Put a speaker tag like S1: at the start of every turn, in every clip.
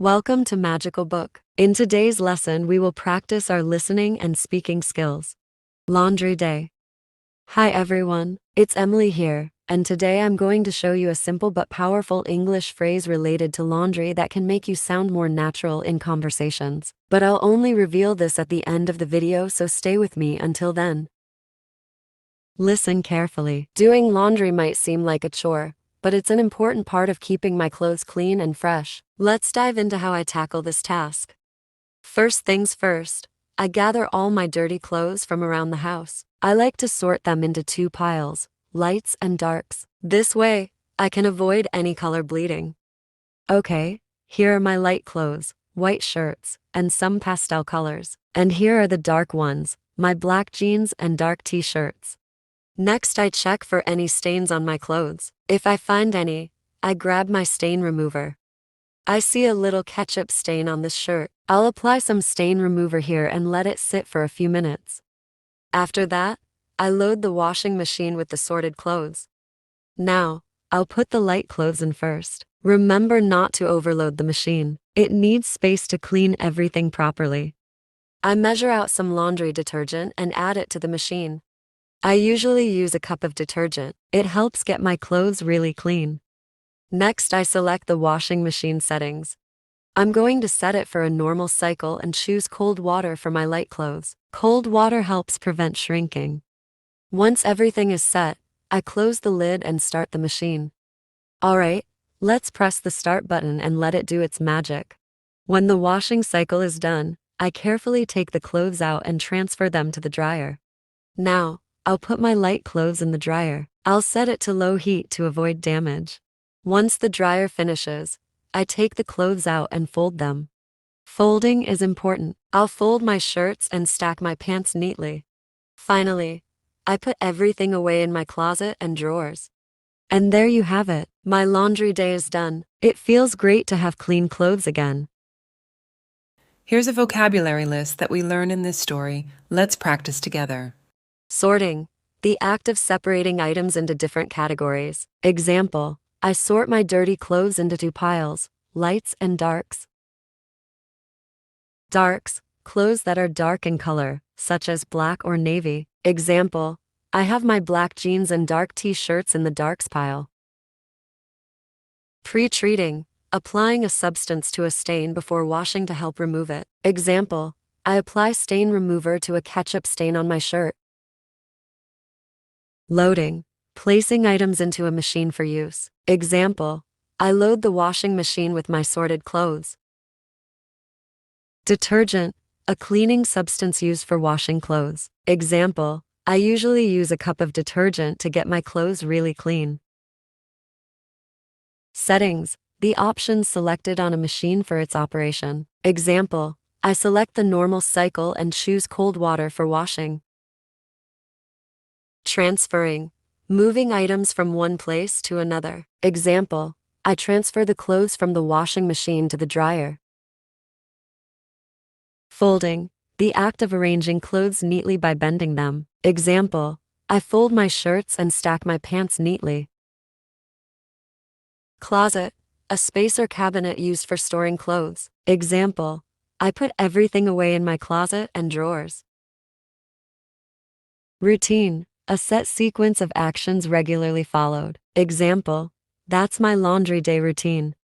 S1: Welcome to Magical Book. In today's lesson, we will practice our listening and speaking skills. Laundry Day. Hi everyone, it's Emily here, and today I'm going to show you a simple but powerful English phrase related to laundry that can make you sound more natural in conversations. But I'll only reveal this at the end of the video, so stay with me until then. Listen carefully. Doing laundry might seem like a chore, but it's an important part of keeping my clothes clean and fresh. Let's dive into how I tackle this task. First things first, I gather all my dirty clothes from around the house. I like to sort them into two piles, lights and darks. This way, I can avoid any color bleeding. Okay, here are my light clothes, white shirts, and some pastel colors. And here are the dark ones, my black jeans and dark t-shirts. Next, I check for any stains on my clothes. If I find any, I grab my stain remover. I see a little ketchup stain on this shirt. I'll apply some stain remover here and let it sit for a few minutes. After that, I load the washing machine with the sorted clothes. Now, I'll put the light clothes in first. Remember not to overload the machine. It needs space to clean everything properly. I measure out some laundry detergent and add it to the machine. I usually use a cup of detergent. It helps get my clothes really clean. Next, I select the washing machine settings. I'm going to set it for a normal cycle and choose cold water for my light clothes. Cold water helps prevent shrinking. Once everything is set, I close the lid and start the machine. Alright, let's press the start button and let it do its magic. When the washing cycle is done, I carefully take the clothes out and transfer them to the dryer. Now, I'll put my light clothes in the dryer. I'll set it to low heat to avoid damage. Once the dryer finishes, I take the clothes out and fold them. Folding is important. I'll fold my shirts and stack my pants neatly. Finally, I put everything away in my closet and drawers. And there you have it. My laundry day is done. It feels great to have clean clothes again.
S2: Here's a vocabulary list that we learn in this story. Let's practice together.
S1: Sorting. The act of separating items into different categories. Example, I sort my dirty clothes into two piles, lights and darks. Darks, clothes that are dark in color, such as black or navy. Example, I have my black jeans and dark t-shirts in the darks pile. Pre-treating, applying a substance to a stain before washing to help remove it. Example, I apply stain remover to a ketchup stain on my shirt. Loading, placing items into a machine for use. Example, I load the washing machine with my sorted clothes. Detergent, a cleaning substance used for washing clothes. Example, I usually use a cup of detergent to get my clothes really clean. Settings, the options selected on a machine for its operation. Example, I select the normal cycle and choose cold water for washing. Transferring, moving items from one place to another. Example, I transfer the clothes from the washing machine to the dryer. Folding, the act of arranging clothes neatly by bending them. Example, I fold my shirts and stack my pants neatly. Closet, a space or cabinet used for storing clothes. Example, I put everything away in my closet and drawers. Routine, a set sequence of actions regularly followed. Example, that's my laundry day routine.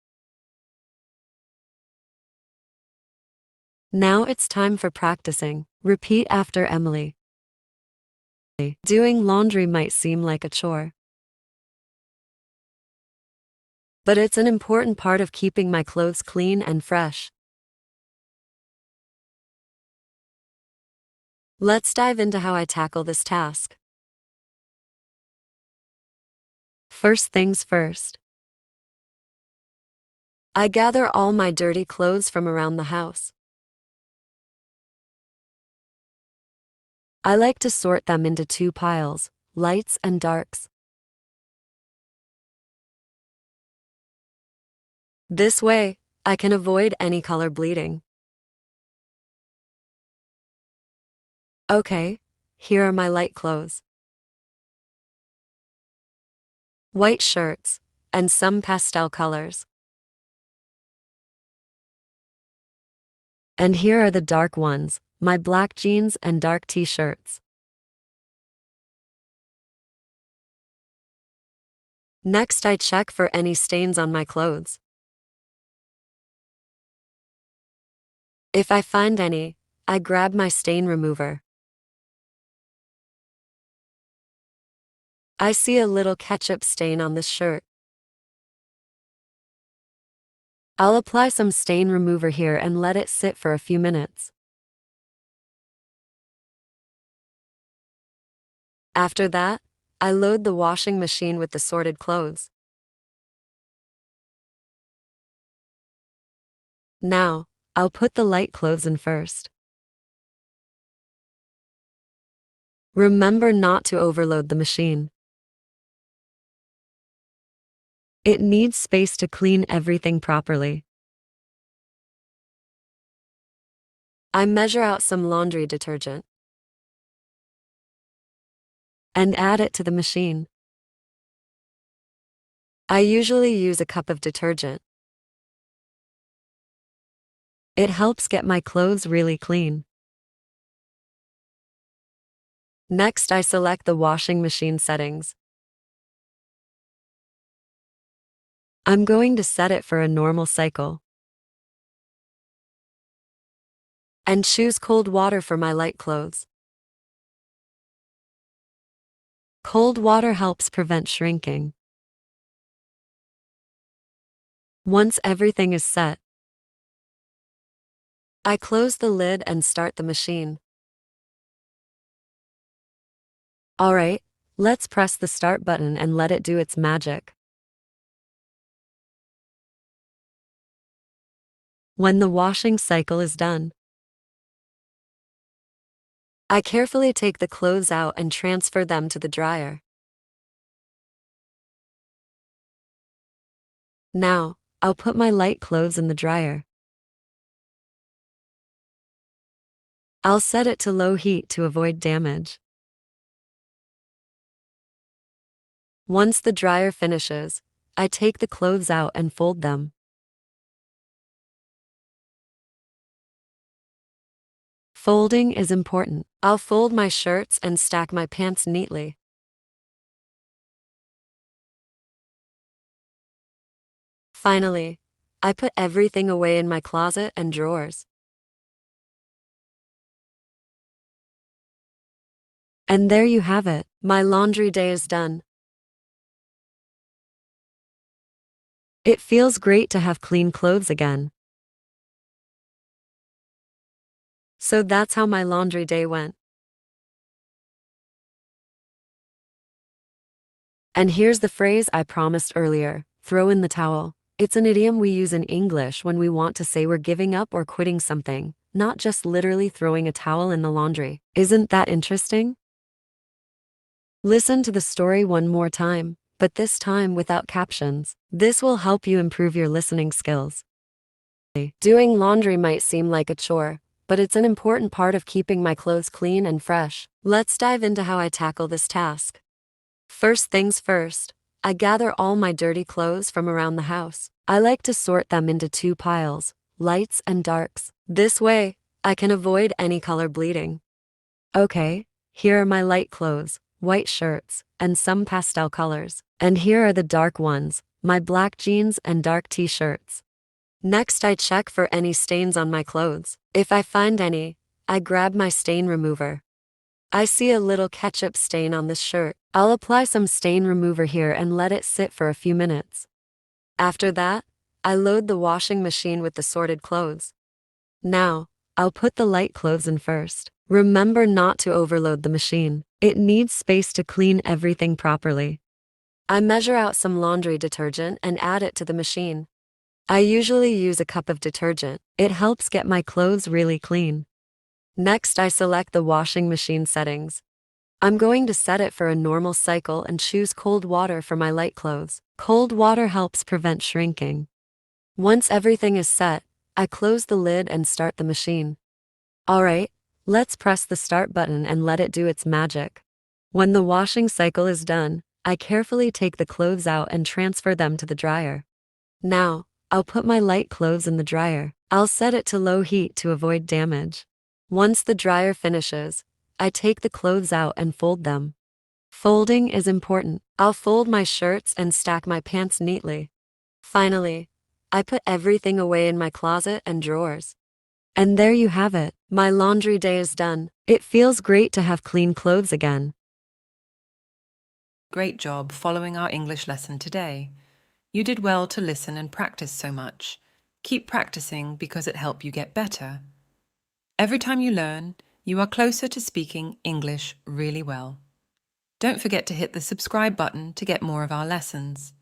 S1: Now it's time for practicing. Repeat after Emily. Doing laundry might seem like a chore, but it's an important part of keeping my clothes clean and fresh. Let's dive into how I tackle this task. First things first. I gather all my dirty clothes from around the house. I like to sort them into two piles, lights and darks. This way, I can avoid any color bleeding. Okay, here are my light clothes. White shirts, and some pastel colors. And here are the dark ones, my black jeans and dark t-shirts. Next, I check for any stains on my clothes. If I find any, I grab my stain remover. I see a little ketchup stain on this shirt. I'll apply some stain remover here and let it sit for a few minutes. After that, I load the washing machine with the sorted clothes. Now, I'll put the light clothes in first. Remember not to overload the machine. It needs space to clean everything properly. I measure out some laundry detergent and add it to the machine. I usually use a cup of detergent. It helps get my clothes really clean. Next, I select the washing machine settings. I'm going to set it for a normal cycle and choose cold water for my light clothes. Cold water helps prevent shrinking. Once everything is set, I close the lid and start the machine. Alright, let's press the start button and let it do its magic. When the washing cycle is done, I carefully take the clothes out and transfer them to the dryer. Now, I'll put my light clothes in the dryer. I'll set it to low heat to avoid damage. Once the dryer finishes, I take the clothes out and fold them. Folding is important. I'll fold my shirts and stack my pants neatly. Finally, I put everything away in my closet and drawers. And there you have it. My laundry day is done. It feels great to have clean clothes again. So that's how my laundry day went. And here's the phrase I promised earlier: throw in the towel. It's an idiom we use in English when we want to say we're giving up or quitting something, not just literally throwing a towel in the laundry. Isn't that interesting? Listen to the story one more time, but this time without captions. This will help you improve your listening skills. Doing laundry might seem like a chore, but it's an important part of keeping my clothes clean and fresh. Let's dive into how I tackle this task. First things first, I gather all my dirty clothes from around the house. I like to sort them into two piles, lights and darks. This way, I can avoid any color bleeding. Okay, here are my light clothes, white shirts, and some pastel colors. And here are the dark ones, my black jeans and dark t-shirts. Next, I check for any stains on my clothes. If I find any, I grab my stain remover. I see a little ketchup stain on this shirt. I'll apply some stain remover here and let it sit for a few minutes. After that, I load the washing machine with the sorted clothes. Now, I'll put the light clothes in first. Remember not to overload the machine. It needs space to clean everything properly. I measure out some laundry detergent and add it to the machine. I usually use a cup of detergent. It helps get my clothes really clean. Next, I select the washing machine settings. I'm going to set it for a normal cycle and choose cold water for my light clothes. Cold water helps prevent shrinking. Once everything is set, I close the lid and start the machine. Alright, let's press the start button and let it do its magic. When the washing cycle is done, I carefully take the clothes out and transfer them to the dryer. Now, I'll put my light clothes in the dryer. I'll set it to low heat to avoid damage. Once the dryer finishes, I take the clothes out and fold them. Folding is important. I'll fold my shirts and stack my pants neatly. Finally, I put everything away in my closet and drawers. And there you have it. My laundry day is done. It feels great to have clean clothes again.
S2: Great job following our English lesson today. You did well to listen and practice so much. Keep practicing because it helps you get better. Every time you learn, you are closer to speaking English really well. Don't forget to hit the subscribe button to get more of our lessons.